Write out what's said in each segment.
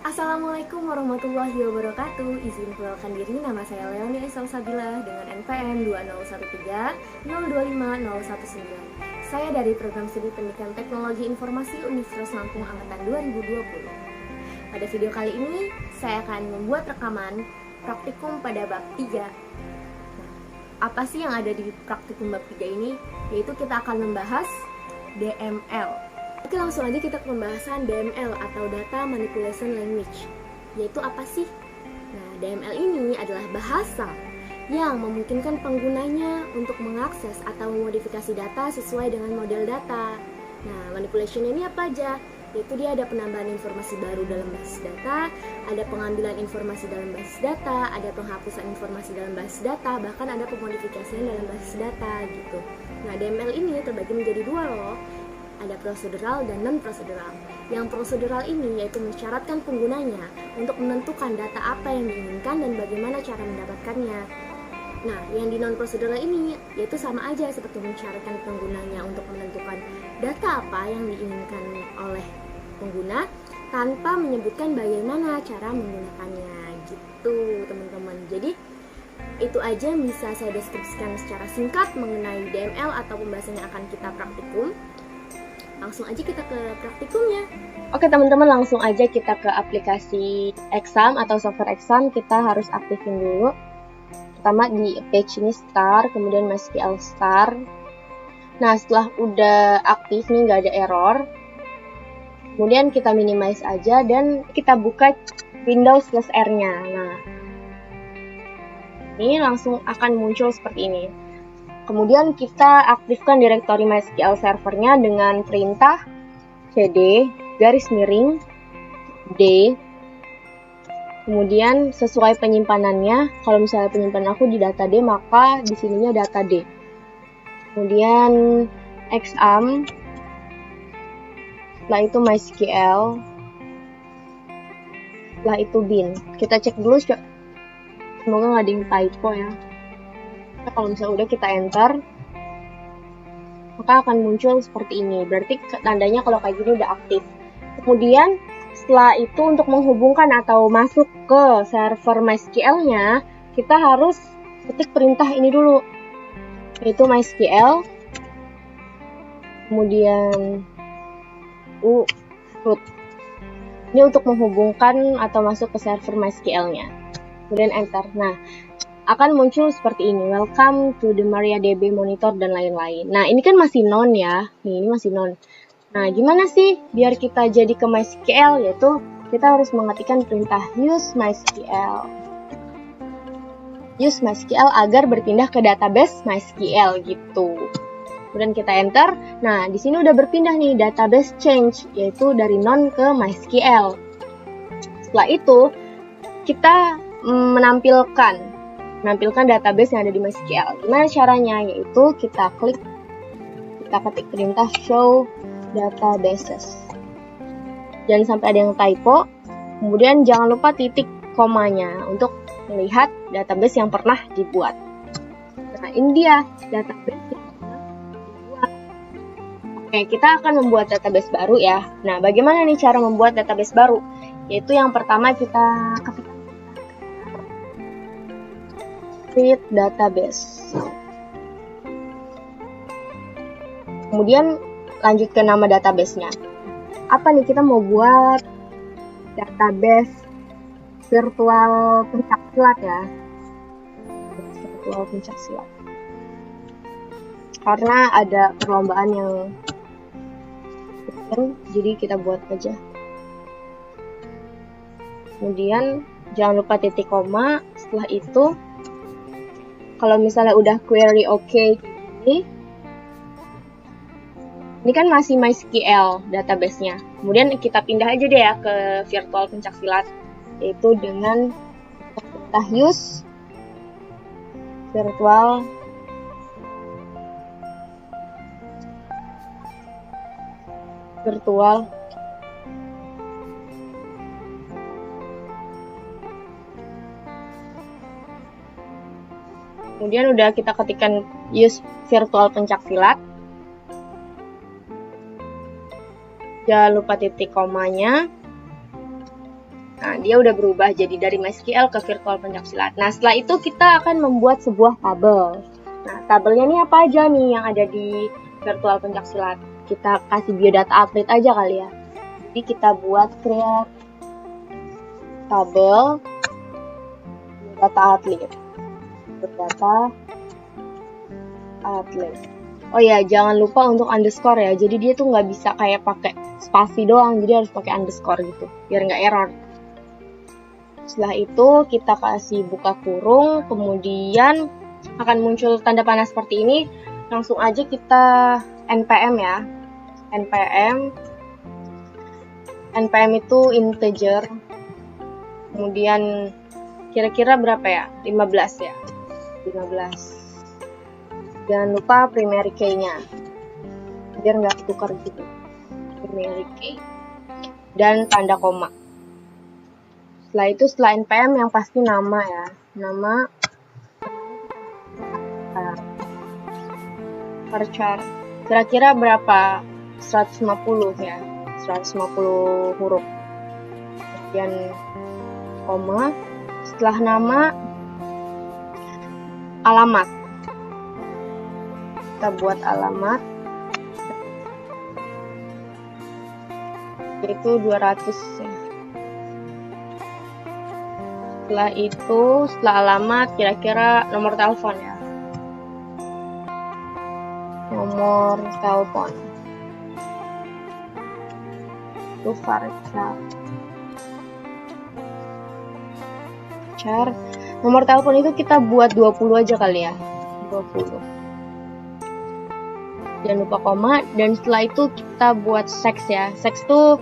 Assalamualaikum warahmatullahi wabarakatuh. Izin perkenalkan diri, nama saya Leonie Salsabila dengan NPM 20130250119. Saya dari Program Studi Pendidikan Teknologi Informasi Universitas Lampung Angkatan 2020. Pada video kali ini, saya akan membuat rekaman praktikum pada bab 3. Apa sih yang ada di praktikum bab 3 ini? Yaitu kita akan membahas DML. Oke, langsung aja kita ke pembahasan DML atau Data Manipulation Language. Yaitu apa sih? Nah, DML ini adalah bahasa yang memungkinkan penggunanya untuk mengakses atau memodifikasi data sesuai dengan model data. Nah, manipulation ini apa aja? Yaitu dia ada penambahan informasi baru dalam basis data, ada pengambilan informasi dalam basis data, ada penghapusan informasi dalam basis data, bahkan ada pemodifikasian dalam basis data gitu. Nah, DML ini terbagi menjadi dua loh. Ada prosedural dan non-prosedural. Yang prosedural ini yaitu mensyaratkan penggunanya untuk menentukan data apa yang diinginkan dan bagaimana cara mendapatkannya. Nah, yang di non-prosedural ini yaitu sama aja seperti mensyaratkan penggunanya untuk menentukan data apa yang diinginkan oleh pengguna tanpa menyebutkan bagaimana cara menggunakannya gitu, teman-teman. Jadi itu aja bisa saya deskripsikan secara singkat mengenai DML atau pembahasan yang akan kita praktikum. Langsung aja kita ke praktikumnya. Oke teman-teman, langsung aja kita ke aplikasi exam atau software exam. Kita harus aktifin dulu. Pertama di page ini start, kemudian MySQL start. Nah, setelah udah aktif nih nggak ada error, kemudian kita minimize aja dan kita buka Windows plus R-nya. Nah, ini langsung akan muncul seperti ini. Kemudian kita aktifkan direktori MySQL servernya dengan perintah cd _ d. Kemudian sesuai penyimpanannya, kalau misalnya penyimpanan aku di data D, maka di sininya data D. Kemudian exam, setelah itu MySQL, setelah itu bin. Kita cek dulu, semoga nggak ada yang typo ya. Kalau misalnya udah kita enter, maka akan muncul seperti ini. Berarti tandanya kalau kayak gini udah aktif. Kemudian setelah itu untuk menghubungkan atau masuk ke server MySQL-nya, kita harus ketik perintah ini dulu, yaitu MySQL, kemudian root. Ini untuk menghubungkan atau masuk ke server MySQL-nya. Kemudian enter. Nah, akan muncul seperti ini, welcome to the MariaDB monitor dan lain-lain. Nah, ini kan masih non ya, ini masih non. Nah, gimana sih biar kita jadi ke MySQL? Yaitu kita harus mengetikkan perintah use MySQL agar berpindah ke database MySQL gitu. Kemudian kita enter. Nah, di sini udah berpindah nih, database change, yaitu dari non ke MySQL. Setelah itu kita menampilkan database yang ada di MySQL. Gimana caranya? Yaitu kita ketik perintah show databases. Jangan sampai ada yang typo. Kemudian jangan lupa titik komanya untuk melihat database yang pernah dibuat. Nah, ini dia database yang pernah dibuat. Oke, kita akan membuat database baru ya. Nah, bagaimana nih cara membuat database baru? Yaitu yang pertama kita ketik create database. Kemudian lanjut ke nama database-nya. Apa nih, kita mau buat database virtual pencaksilat ya. Virtual pencaksilat. Karena ada perlombaan yang jadi kita buat aja. Kemudian jangan lupa titik koma. Setelah itu kalau misalnya udah query oke, ini kan masih MySQL database-nya. Kemudian kita pindah aja deh ya ke virtual pencaksilat, yaitu dengan perintah use virtual kemudian udah kita ketikkan use virtual pencaksilat. Jangan lupa titik komanya. dia udah berubah jadi dari MySQL ke virtual pencaksilat. Nah, setelah itu kita akan membuat sebuah tabel. Nah, tabelnya ini apa aja nih yang ada di virtual pencaksilat? Kita kasih biodata atlet aja kali ya. Jadi kita buat create tabel biodata atlet. Biodata atlet. Oh ya, jangan lupa untuk underscore ya. Jadi dia tuh nggak bisa kayak pakai spasi doang, jadi harus pakai underscore gitu, biar nggak error. Setelah itu kita kasih buka kurung, kemudian akan muncul tanda panah seperti ini. Langsung aja kita npm ya. npm itu integer. Kemudian kira-kira berapa ya? 15 ya. 15. Jangan lupa primary key-nya, biar nggak ketukar gitu. Primary key dan tanda koma. Setelah itu, setelah npm yang pasti nama ya, nama varchar. Kira-kira berapa? 150 ya, 150 huruf. Kemudian koma. Setelah nama, alamat. Kita buat alamat yaitu 200 ya. Setelah itu, setelah alamat kira-kira nomor telepon ya, nomor telepon itu varchar. Nomor telepon itu kita buat 20 aja kali ya, 20. Jangan lupa koma, dan setelah itu kita buat seks ya. Seks tuh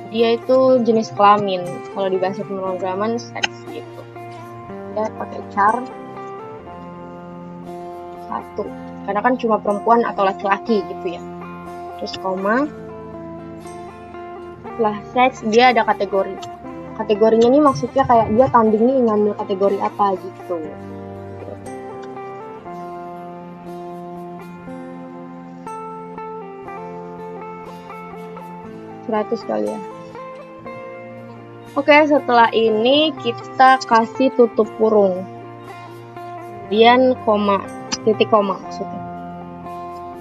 dia itu jenis kelamin. Kalau di bahasa pemrograman seks gitu. Kita pakai char 1. Karena kan cuma perempuan atau laki-laki gitu ya. Terus koma. Setelah seks dia ada kategori. Kategorinya ini maksudnya kayak dia tanding nih ngambil kategori apa gitu. 100 kali ya. Oke, setelah ini kita kasih tutup kurung, kemudian koma, titik koma maksudnya.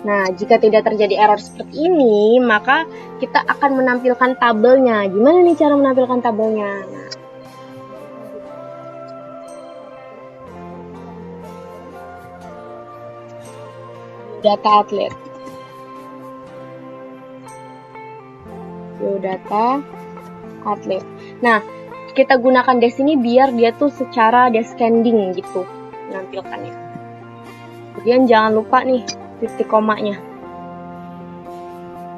Nah, jika tidak terjadi error seperti ini, maka kita akan menampilkan tabelnya. Gimana nih cara menampilkan tabelnya? Nah, data atlet. Biodata atlet. Nah, kita gunakan dash ini biar dia tuh secara descending gitu menampilkannya. Kemudian jangan lupa nih titik komanya.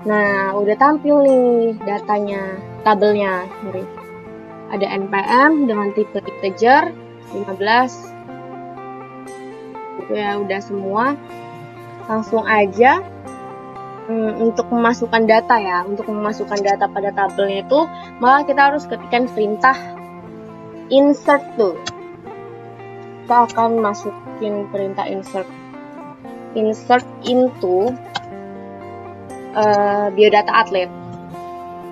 Nah, udah tampil nih datanya, tabelnya. Ada npm dengan tipe integer 15. Itu ya udah semua. Langsung aja untuk memasukkan data ya, untuk memasukkan data pada tabelnya itu, maka kita harus ketikkan perintah insert tuh. Kita akan masukin perintah insert into biodata atlet.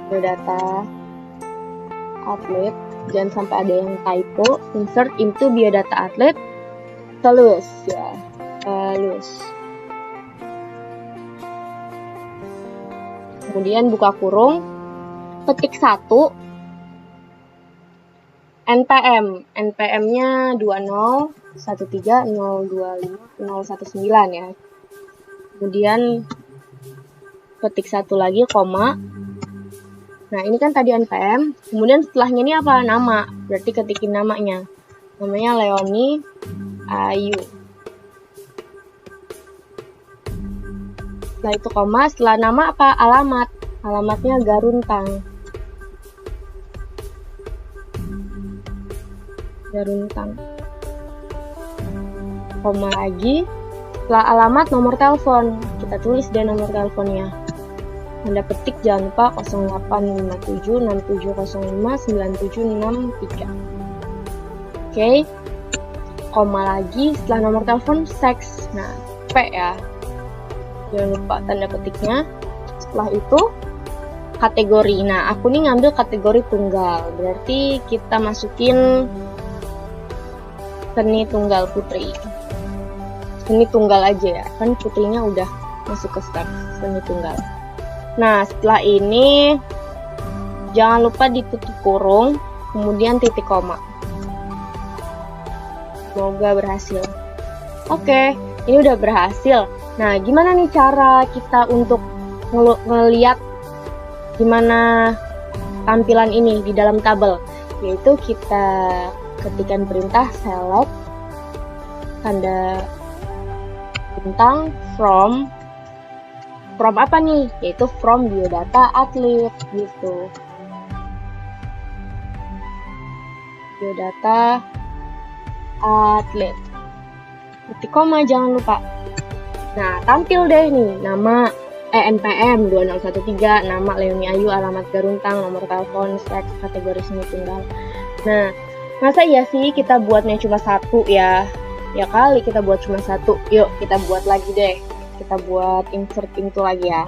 Biodata atlet, jangan sampai ada yang typo. Insert into biodata atlet Telus ya, Telus. Kemudian buka kurung, ketik 1, npm-nya 2013025019 ya. Kemudian ketik 1 lagi, koma. Nah, ini kan tadi npm, kemudian setelahnya ini apa? Nama, berarti ketikin namanya. Namanya Leoni Ayu. Setelah itu koma, setelah nama apa? Alamat. Alamatnya Garuntang. Garuntang. Koma lagi. Setelah alamat, nomor telepon. Kita tulis deh nomor teleponnya. Anda petik, jangan lupa 085767059763. Oke. Koma lagi. Setelah nomor telepon, seks. Nah, P ya. Jangan lupa tanda petiknya. Setelah itu kategori. Nah, aku nih ngambil kategori tunggal, berarti kita masukin seni tunggal putri. Seni tunggal aja ya, kan putrinya udah masuk ke step seni tunggal. Nah, setelah ini jangan lupa ditutup kurung, kemudian titik koma. Semoga berhasil. Oke, ini udah berhasil. Nah, gimana nih cara kita untuk ngeliat gimana tampilan ini di dalam tabel? Yaitu kita ketikkan perintah select tanda bintang from apa nih? Yaitu from biodata atlet gitu. Biodata atlet. Titik koma jangan lupa. Nah, tampil deh nih nama NPM 2013, nama Leonie Ayu, alamat Garuntang, nomor telepon, seks, kategori seni tunggal. Nah, masa iya sih kita buatnya cuma satu ya? Ya kali kita buat cuma satu. Yuk kita buat lagi deh. Kita buat insert itu lagi ya.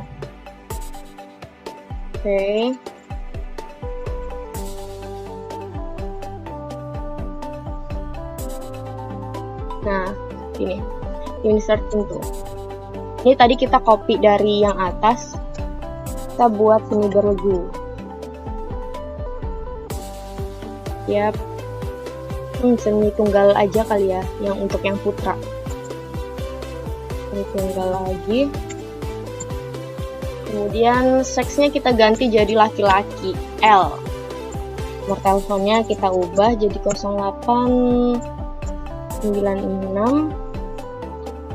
Oke. Nah, ini insert into. Ini tadi kita copy dari yang atas, kita buat seni beregu. Yap. Seni tunggal aja kali ya, yang untuk yang putra. Seni tunggal lagi. Kemudian seksnya kita ganti jadi laki-laki, L. Nomor teleponnya kita ubah jadi 0896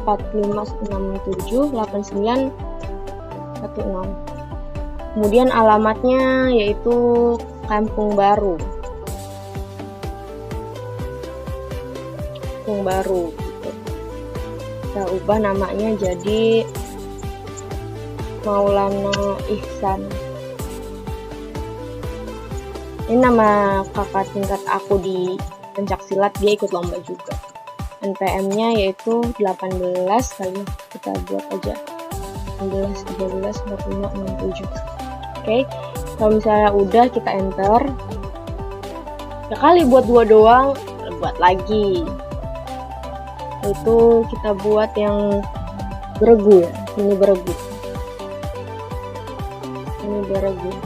4567 8916. Kemudian alamatnya yaitu Kampung Baru. Kampung Baru gitu. Kita ubah namanya jadi Maulana Ihsan. Ini nama kakak tingkat aku di pencaksilat, dia ikut lomba juga. NPM-nya yaitu 18 kali, kita buat aja 18, 13, 45, 67. Oke, kalau misalnya udah kita enter. Ya kali buat dua doang, buat lagi. Itu kita buat yang beregu ya, ini beregu. Ini beregu.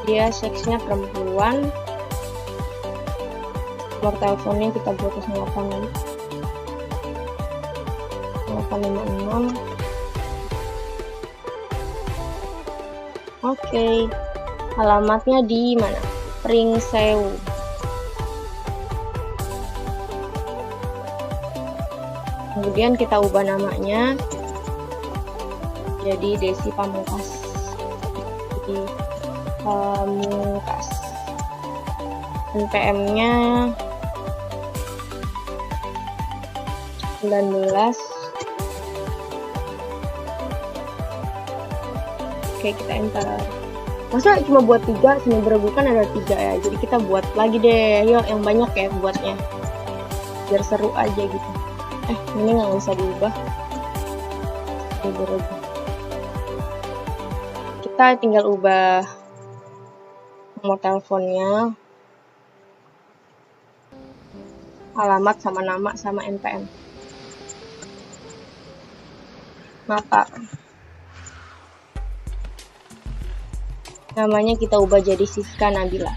Dia seksnya perempuan. Nomor teleponnya kita buat 856. Oke. Alamatnya di mana? Pringsewu. Kemudian kita ubah namanya jadi Desi Pamungkas. Jadi Pamungkas. NPM-nya 19. Oke, kita enter. Masa cuma buat 3, seni beregu kan ada 3 ya, jadi kita buat lagi deh. Yuk yang banyak ya buatnya, biar seru aja gitu. Ini nggak usah diubah, seni beregu. Kita tinggal ubah nomor teleponnya, alamat sama nama sama NPM. Mata. Namanya kita ubah jadi Siska Nabila.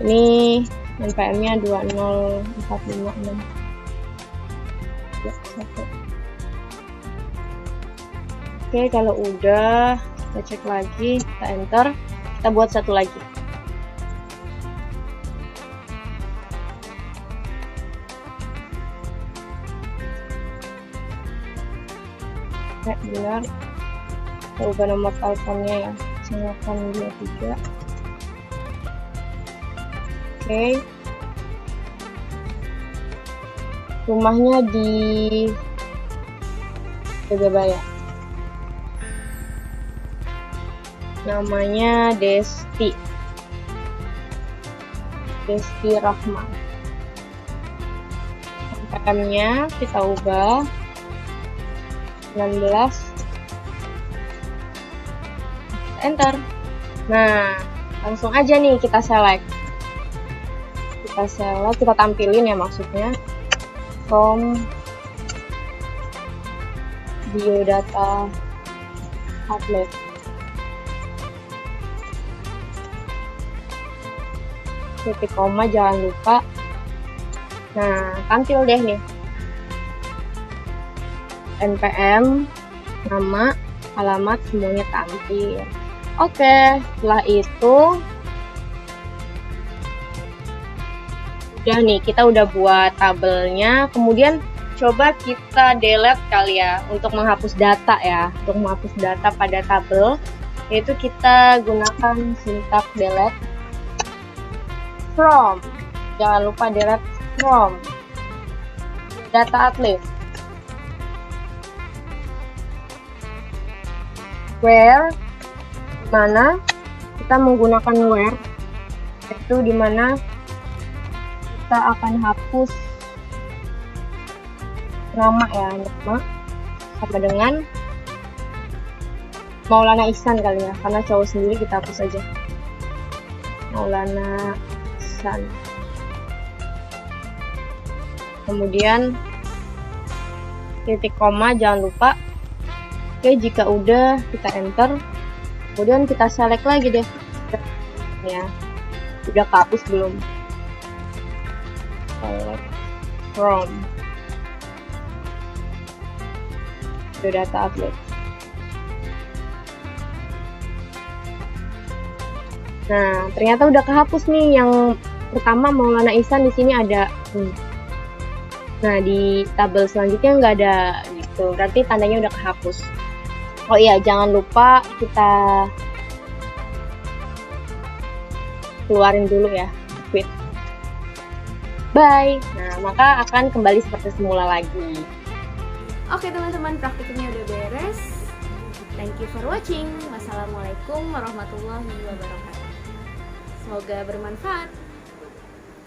Ini NPM-nya 20456. Ya, satu. Oke, kalau udah kita cek lagi, kita enter, kita buat satu lagi. Benar, kita ubah nomor teleponnya ya, 923. Oke, rumahnya di Jagabaya. Namanya Desti Rahma. PM-nya kita ubah 16, enter. Nah, langsung aja nih kita select, kita tampilin ya, maksudnya from biodata outlet. Titik koma jangan lupa. Nah, tampil deh nih NPM, nama, alamat, semuanya tampil. Oke, setelah itu udah nih, kita udah buat tabelnya. Kemudian coba kita delete kali ya, untuk menghapus data ya. Untuk menghapus data pada tabel, yaitu kita gunakan sintak delete from. Jangan lupa delete from data outlet. Where, dimana kita menggunakan where, itu dimana kita akan hapus nama ya, nama sama dengan Maulana Ihsan kali ya, karena cowok sendiri kita hapus aja Maulana Ihsan. Kemudian titik koma jangan lupa. Oke, jika udah kita enter, kemudian kita select lagi deh ya, udah kehapus belum. Select from biodata outlet. Nah, ternyata udah kehapus nih yang pertama Maulana Ihsan, di sini ada. Nah, di tabel selanjutnya nggak ada gitu, berarti tandanya udah kehapus. Oh iya, jangan lupa kita keluarin dulu ya, quit. Bye. Nah, maka akan kembali seperti semula lagi. Oke teman-teman, praktikumnya udah beres. Thank you for watching. Wassalamualaikum warahmatullahi wabarakatuh. Semoga bermanfaat.